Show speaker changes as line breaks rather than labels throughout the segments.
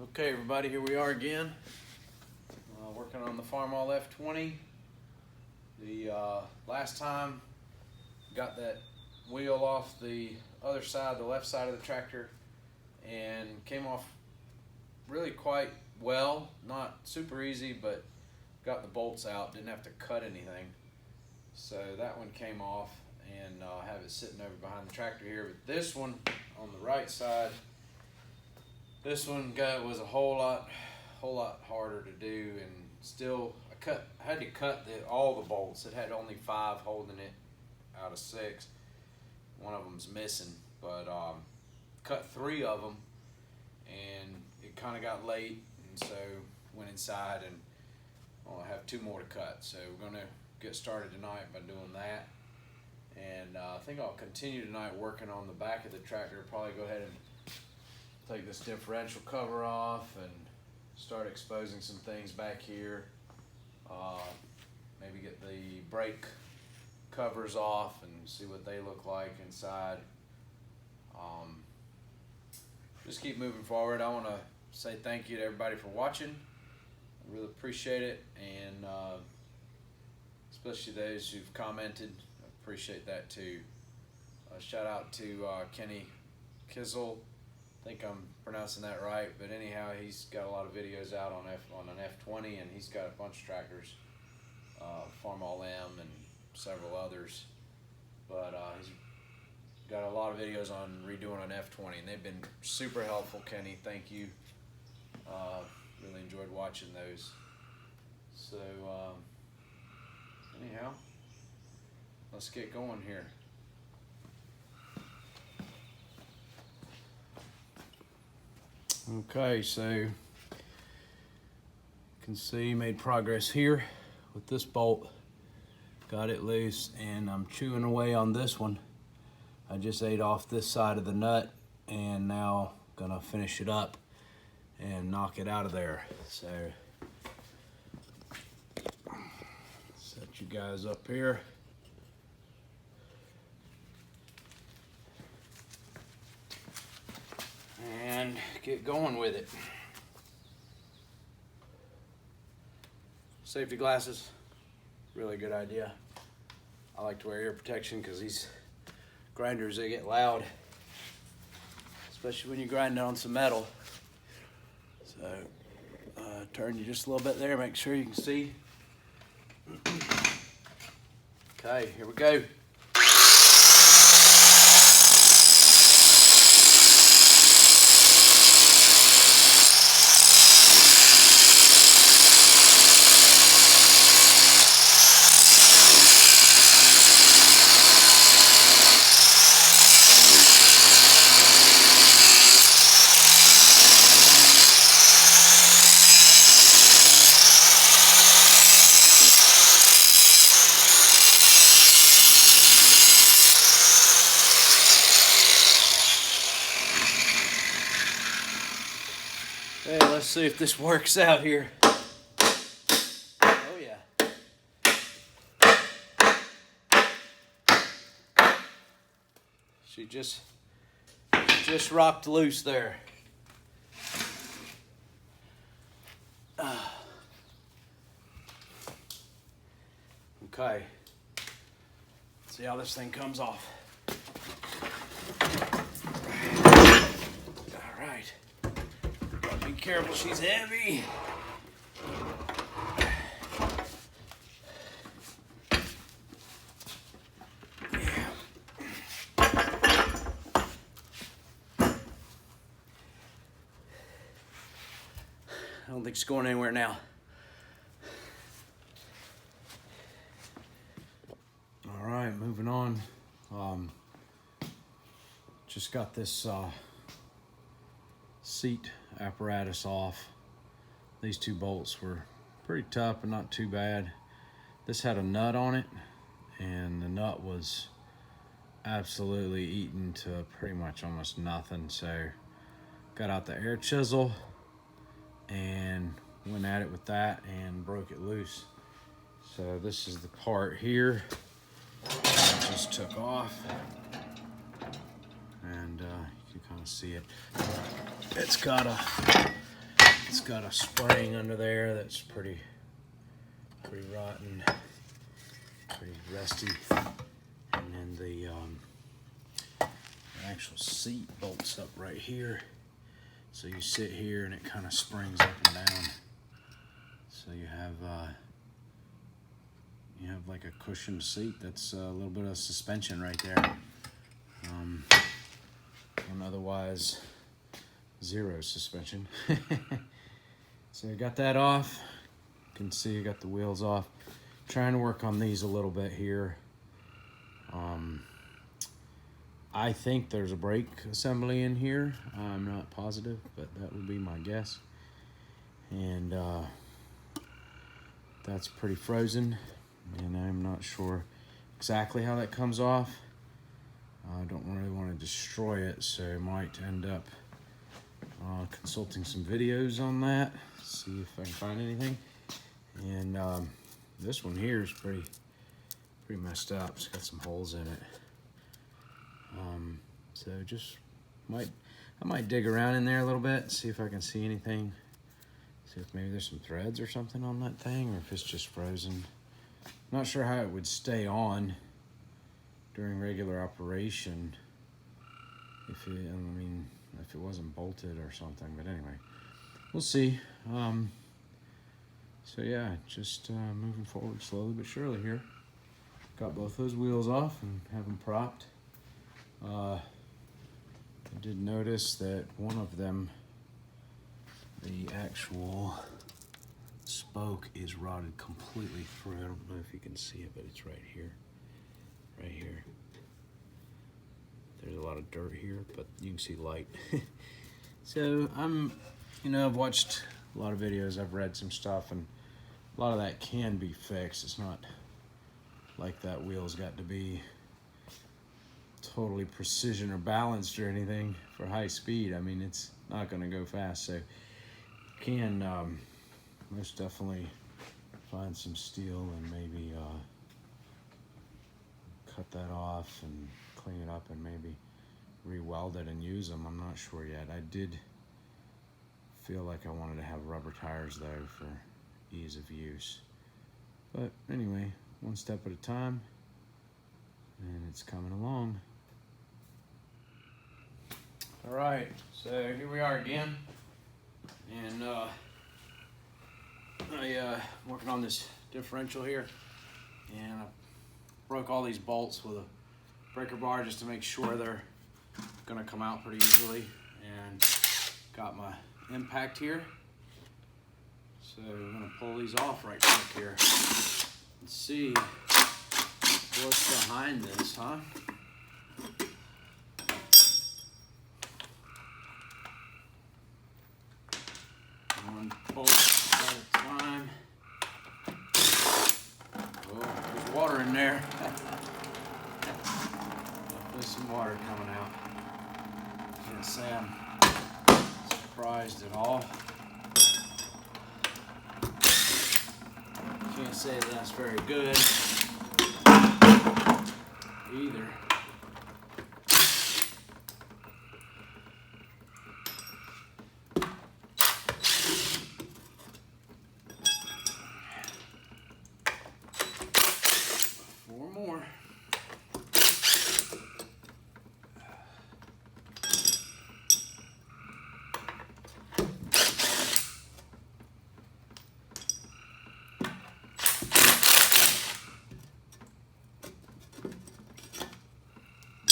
Okay, everybody, here we are again, working on the Farmall F20. The last time, got that wheel off the other side, the left side of the tractor, and came off really quite well. Not super easy, but got the bolts out, didn't have to cut anything. So that one came off, and I have it sitting over behind the tractor here. But this one on the right side, this one was a whole lot harder to do, and still I had to cut all the bolts. It had only 5 holding it out of 6. One of them's missing, but cut 3 of them, and it kind of got late, and so went inside, and I have 2 more to cut. So we're gonna get started tonight by doing that, and I think I'll continue tonight working on the back of the tractor. Probably go ahead and take this differential cover off and start exposing some things back here. Maybe get the brake covers off and see what they look like inside. Just keep moving forward. I want to say thank you to everybody for watching. I really appreciate it, and especially those who've commented. I appreciate that too. Shout out to Kenny Kizzle. I think I'm pronouncing that right, but anyhow, he's got a lot of videos out on an F20, and he's got a bunch of tractors, Farmall M and several others, but he's got a lot of videos on redoing an F20, and they've been super helpful. Kenny, thank you. Really enjoyed watching those. So anyhow, let's get going here. Okay, so you can see made progress here with this bolt. Got it loose, and I'm chewing away on this one. I just ate off this side of the nut, and now gonna finish it up and knock it out of there. So set you guys up here. And get going with it. Safety glasses, really good idea. I like to wear ear protection because these grinders, they get loud, especially when you grind on some metal. So turn you just a little bit there, make sure you can see. Okay, here we go. Hey, let's see if this works out here. Oh yeah. She just rocked loose there. Okay. Let's see how this thing comes off. All right. Be careful, she's heavy. Yeah. I don't think it's going anywhere now. All right, moving on. Just got this seat apparatus off. These 2 bolts were pretty tough, but not too bad. This had a nut on it, and the nut was absolutely eaten to pretty much almost nothing. So got out the air chisel and went at it with that and broke it loose. So this is the part here I just took off, and you can kind of see it. It's got a It's got a spring under there that's pretty rotten, pretty rusty, and then the actual seat bolts up right here. So you sit here and it kind of springs up and down. So you have like a cushioned seat. That's a little bit of suspension right there. And otherwise, zero suspension. So I got that off. You can see I got the wheels off. Trying to work on these a little bit here. I think there's a brake assembly in here. I'm not positive, but that would be my guess. And that's pretty frozen, and I'm not sure exactly how that comes off. I don't really want to destroy it, so I might end up consulting some videos on that, see if I can find anything. And this one here is pretty messed up. It's got some holes in it. So I might dig around in there a little bit, see if I can see anything. See if maybe there's some threads or something on that thing, or if it's just frozen. Not sure how it would stay on during regular operation if it wasn't bolted or something, but anyway, we'll see. So yeah, just moving forward slowly but surely here. Got both those wheels off and have them propped. I did notice that one of them, the actual spoke, is rotted completely through. I don't know if you can see it, but it's right here. Right here. There's a lot of dirt here, but you can see light. So I've watched a lot of videos, I've read some stuff, and a lot of that can be fixed. It's not like that wheel's got to be totally precision or balanced or anything for high speed. I mean, it's not going to go fast, so you can most definitely find some steel and maybe cut that off and clean it up and maybe re-weld it and use them. I'm not sure yet. I did feel like I wanted to have rubber tires though for ease of use. But anyway, one step at a time, and it's coming along. All right, so here we are again, and I'm working on this differential here, and I broke all these bolts with a breaker bar just to make sure they're gonna come out pretty easily, and got my impact here. So I'm gonna pull these off right quick here and see what's behind this, huh? One bolt at a time. Oh, there's water in there. There's some water coming out. Can't say I'm surprised at all. Can't say that that's very good either. Four more.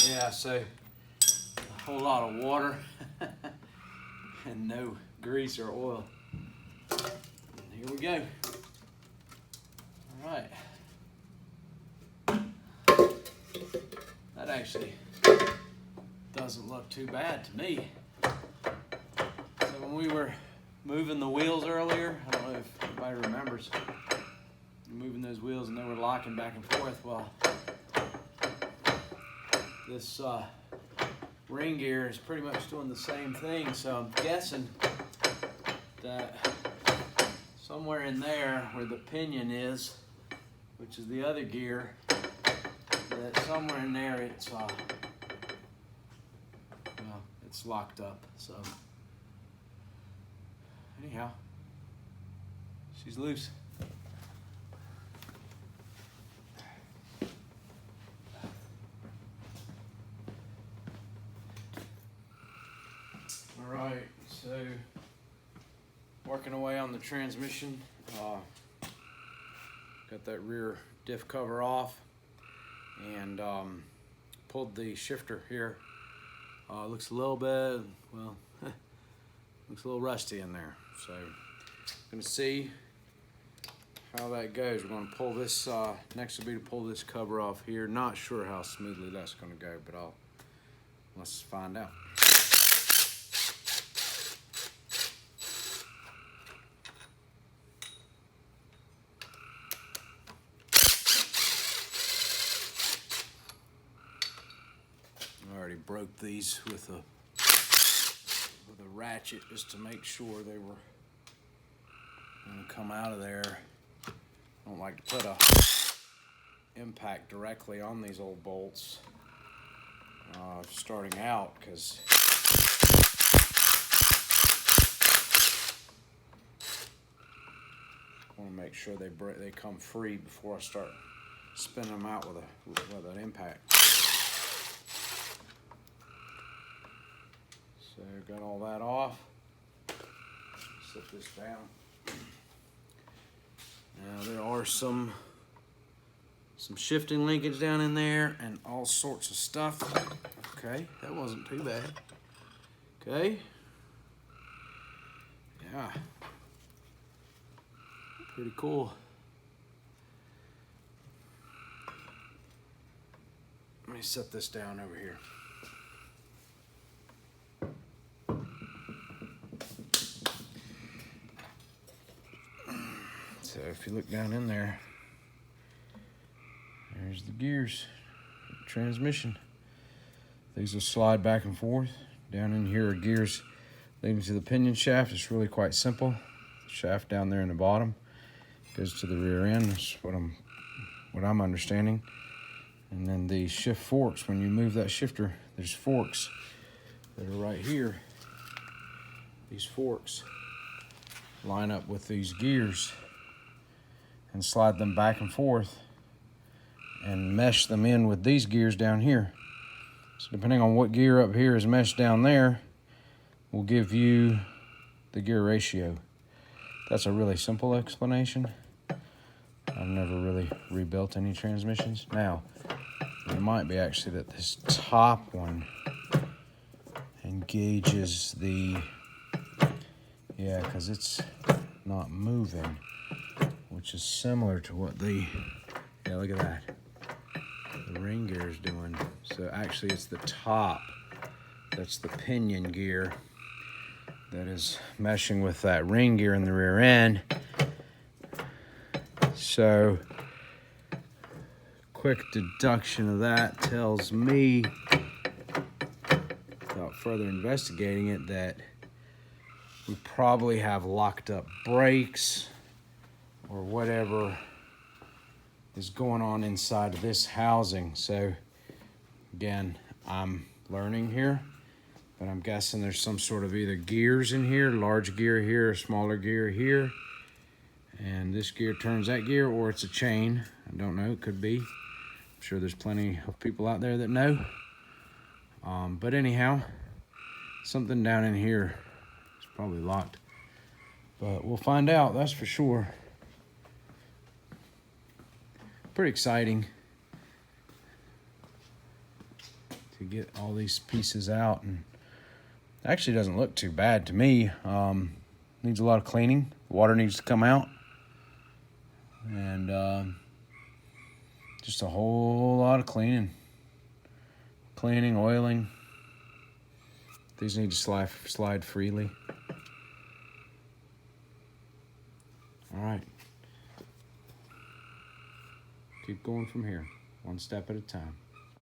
Yeah, so a whole lot of water and no grease or oil. And here we go. All right. That actually doesn't look too bad to me. So when we were moving the wheels earlier, I don't know if anybody remembers, moving those wheels and they were locking back and forth. Well, this ring gear is pretty much doing the same thing, so I'm guessing that somewhere in there where the pinion is, which is the other gear, that somewhere in there it's it's locked up. So Anyhow, she's loose. All right, so working away on the transmission. Got that rear diff cover off and pulled the shifter here. Looks a little bit, well, looks a little rusty in there. So gonna see how that goes. We're gonna pull this, next will be to pull this cover off here. Not sure how smoothly that's gonna go, but let's find out. I already broke these with a ratchet just to make sure they were going to come out of there. I don't like to put a impact directly on these old bolts starting out, because I want to make sure they come free before I start spinning them out with an impact. So got all that off. Set this down. Now there are some shifting linkage down in there and all sorts of stuff. Okay, that wasn't too bad. Okay. Yeah. Pretty cool. Let me set this down over here. So if you look down in there, there's the gears, transmission. These will slide back and forth. Down in here are gears leading to the pinion shaft. It's really quite simple. The shaft down there in the bottom goes to the rear end. That's what I'm understanding. And then the shift forks, when you move that shifter, there's forks that are right here. These forks line up with these gears and slide them back and forth and mesh them in with these gears down here. So depending on what gear up here is meshed down there, will give you the gear ratio. That's a really simple explanation. I've never really rebuilt any transmissions. Now, it might be actually that this top one engages the, yeah, because it's not moving, which is similar to what the, yeah, look at that. The ring gear is doing. So actually it's the top, that's the pinion gear, that is meshing with that ring gear in the rear end. So quick deduction of that tells me, without further investigating it, that we probably have locked up brakes or whatever is going on inside of this housing. So again, I'm learning here, but I'm guessing there's some sort of either gears in here, large gear here, a smaller gear here, and this gear turns that gear, or it's a chain. I don't know, it could be. I'm sure there's plenty of people out there that know. But anyhow, something down in here is probably locked, but we'll find out, that's for sure. Pretty exciting to get all these pieces out, and actually doesn't look too bad to me. Needs a lot of cleaning. Water needs to come out, and just a whole lot of cleaning, oiling. These need to slide freely. All right. Keep going from here, one step at a time.